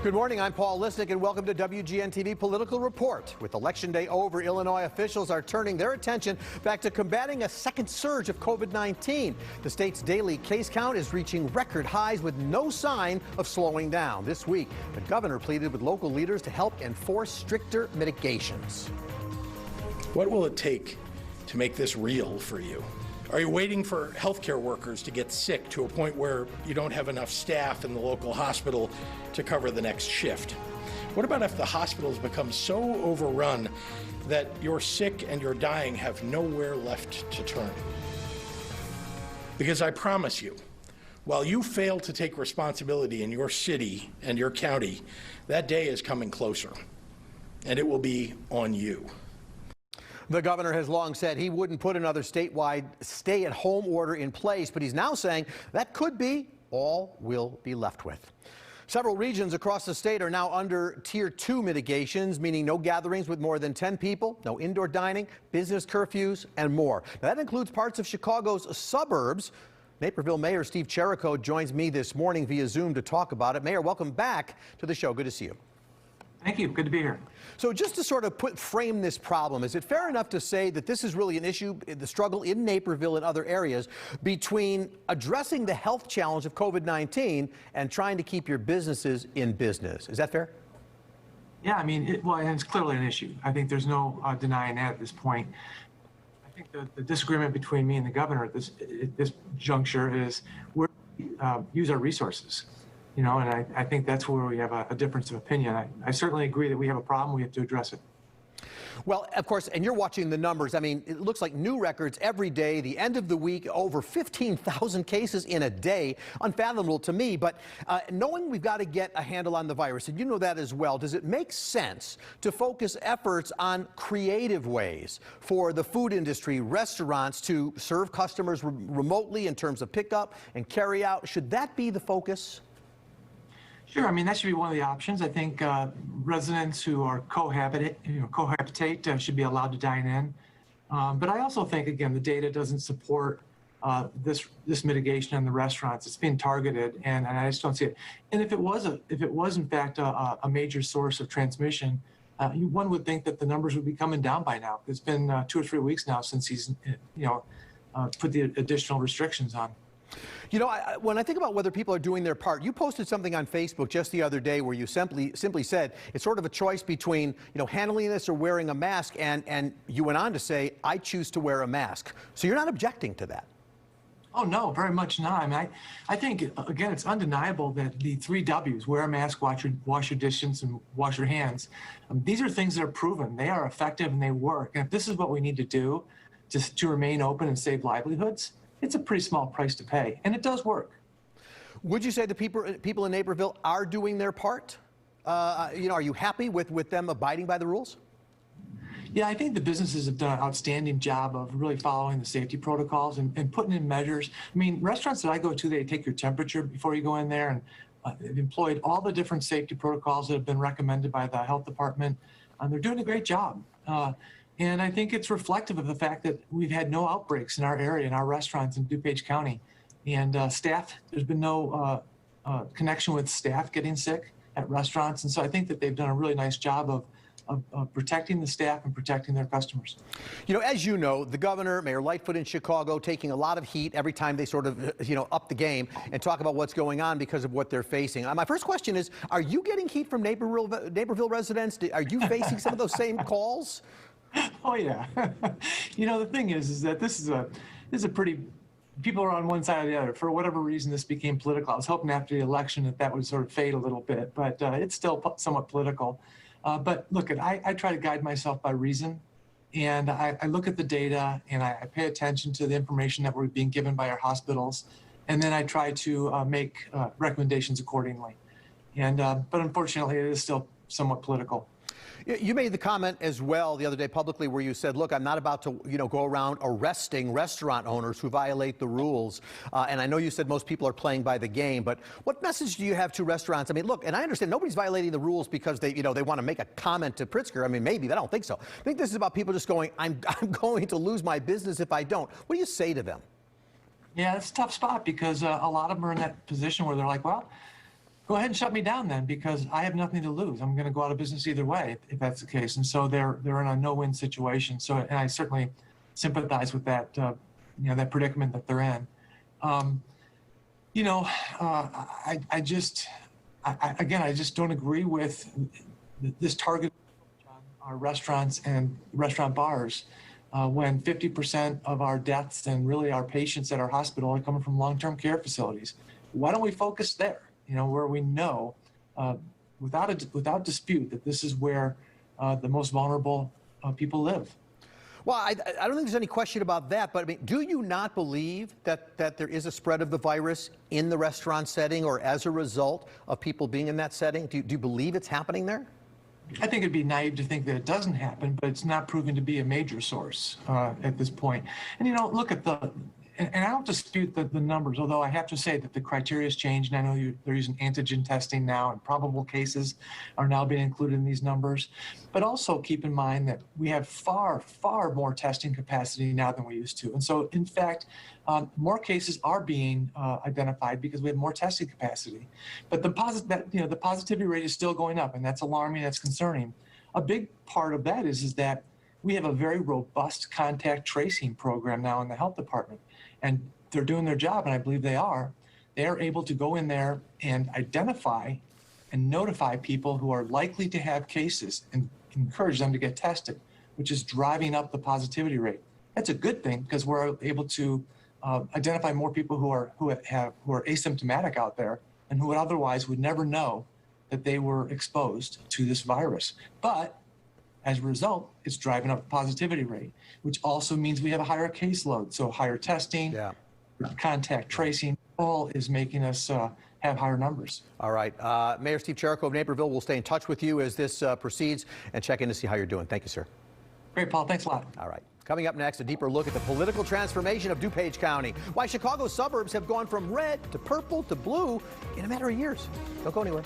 Good morning, I'm Paul Lisnick, and welcome to WGN-TV Political Report. With Election Day over, Illinois officials are turning their attention back to combating a second surge of COVID-19. The state's daily case count is reaching record highs with no sign of slowing down. This week, the governor pleaded with local leaders to help enforce stricter mitigations. What will it take to make this real for you? Are you waiting for healthcare workers to get sick to a point where you don't have enough staff in the local hospital to cover the next shift? What about if the hospitals become so overrun that you're sick and you're dying have nowhere left to turn? Because I promise you, while you fail to take responsibility in your city and your county, that day is coming closer, and it will be on you. The governor has long said he wouldn't put another statewide stay-at-home order in place, but he's now saying that could be all we'll be left with. Several regions across the state are now under Tier 2 mitigations, meaning no gatherings with more than 10 people, no indoor dining, business curfews, and more. Now, that includes parts of Chicago's suburbs. Naperville Mayor Steve Cherico joins me this morning via Zoom to talk about it. Mayor, welcome back to the show. Good to see you. Thank you. Good to be here. So just to sort of frame this problem, is it fair enough to say that this is really an issue, the struggle in Naperville and other areas, between addressing the health challenge of COVID-19 and trying to keep your businesses in business? Is that fair? Yeah, I mean, and it's clearly an issue. I think there's no denying that at this point. I think the disagreement between me and the governor at this juncture is where we use our resources. You know, and I think that's where we have a difference of opinion. I certainly agree that we have a problem. We have to address it. Well, of course, and you're watching the numbers. I mean, it looks like new records every day. The end of the week, over 15,000 cases in a day. Unfathomable to me. But knowing we've got to get a handle on the virus, and you know that as well, does it make sense to focus efforts on creative ways for the food industry, restaurants to serve customers remotely in terms of pickup and carry out? Should that be the focus? Sure. I mean, that should be one of the options. I think residents who are cohabitate should be allowed to dine in. But I also think, again, the data doesn't support this mitigation in the restaurants. It's being targeted, and I just don't see it. And if it was in fact a major source of transmission, one would think that the numbers would be coming down by now. It's been 2 or 3 weeks now since he's put the additional restrictions on. You know, when I think about whether people are doing their part, you posted something on Facebook just the other day where you simply said it's sort of a choice between, handling this or wearing a mask, and you went on to say, I choose to wear a mask. So you're not objecting to that? Oh, no, very much not. I mean, I think, again, it's undeniable that the 3 W's, wear a mask, wash your distance, and wash your hands, these are things that are proven. They are effective and they work. And if this is what we need to do to remain open and save livelihoods, it's a pretty small price to pay, and it does work. Would you say the people in Naperville are doing their part? Are you happy with them abiding by the rules? Yeah, I think the businesses have done an outstanding job of really following the safety protocols and putting in measures. I mean, restaurants that I go to, they take your temperature before you go in there, and they've employed all the different safety protocols that have been recommended by the health department. They're doing a great job. And I think it's reflective of the fact that we've had no outbreaks in our area, in our restaurants in DuPage County. And staff, there's been no connection with staff getting sick at restaurants. And so I think that they've done a really nice job of protecting the staff and protecting their customers. As you know, the governor, Mayor Lightfoot in Chicago, taking a lot of heat every time they sort of, up the game and talk about what's going on because of what they're facing. My first question is, are you getting heat from Naperville residents? Are you facing some of those same calls? Oh, yeah. The thing is that this is a pretty, people are on one side or the other. For whatever reason, this became political. I was hoping after the election that would sort of fade a little bit, but it's still somewhat political. But look, I try to guide myself by reason, and I look at the data, and I pay attention to the information that we're being given by our hospitals, and then I try to make recommendations accordingly. And but unfortunately, it is still somewhat political. You made the comment as well the other day publicly where you said, look, I'm not about to, go around arresting restaurant owners who violate the rules. And I know you said most people are playing by the game, but what message do you have to restaurants? I mean, look, and I understand nobody's violating the rules because they want to make a comment to Pritzker. I mean, maybe, but I don't think so. I think this is about people just going, I'm going to lose my business if I don't. What do you say to them? Yeah, it's a tough spot because a lot of them are in that position where they're like, well, go ahead and shut me down then, because I have nothing to lose. I'm going to go out of business either way if that's the case. And so they're in a no-win situation. So, and I certainly sympathize with that, that predicament that they're in. I just don't agree with this target on our restaurants and restaurant bars when 50% of our deaths and really our patients at our hospital are coming from long-term care facilities. Why don't we focus there, where we know without dispute that this is where the most vulnerable people live. Well, I don't think there's any question about that, but I mean, do you not believe that there is a spread of the virus in the restaurant setting or as a result of people being in that setting? Do you believe it's happening there? I think it'd be naive to think that it doesn't happen, but it's not proven to be a major source at this point. And, look at and I don't dispute the numbers, although I have to say that the criteria has changed. And I know they're using antigen testing now, and probable cases are now being included in these numbers. But also keep in mind that we have far, far more testing capacity now than we used to. And so, in fact, more cases are being identified because we have more testing capacity. But the positivity rate is still going up, and that's alarming. That's concerning. A big part of that is that we have a very robust contact tracing program now in the health department. And they're doing their job, and I believe they are. They are able to go in there and identify and notify people who are likely to have cases and encourage them to get tested, which is driving up the positivity rate. That's a good thing because we're able to identify more people who are asymptomatic out there and who otherwise would never know that they were exposed to this virus. But as a result, it's driving up the positivity rate, which also means we have a higher caseload. So higher testing, contact tracing, all is making us have higher numbers. All right. Mayor Steve Cherico of Naperville will stay in touch with you as this proceeds and check in to see how you're doing. Thank you, sir. Great, Paul. Thanks a lot. All right. Coming up next, a deeper look at the political transformation of DuPage County. Why Chicago's suburbs have gone from red to purple to blue in a matter of years. Don't go anywhere.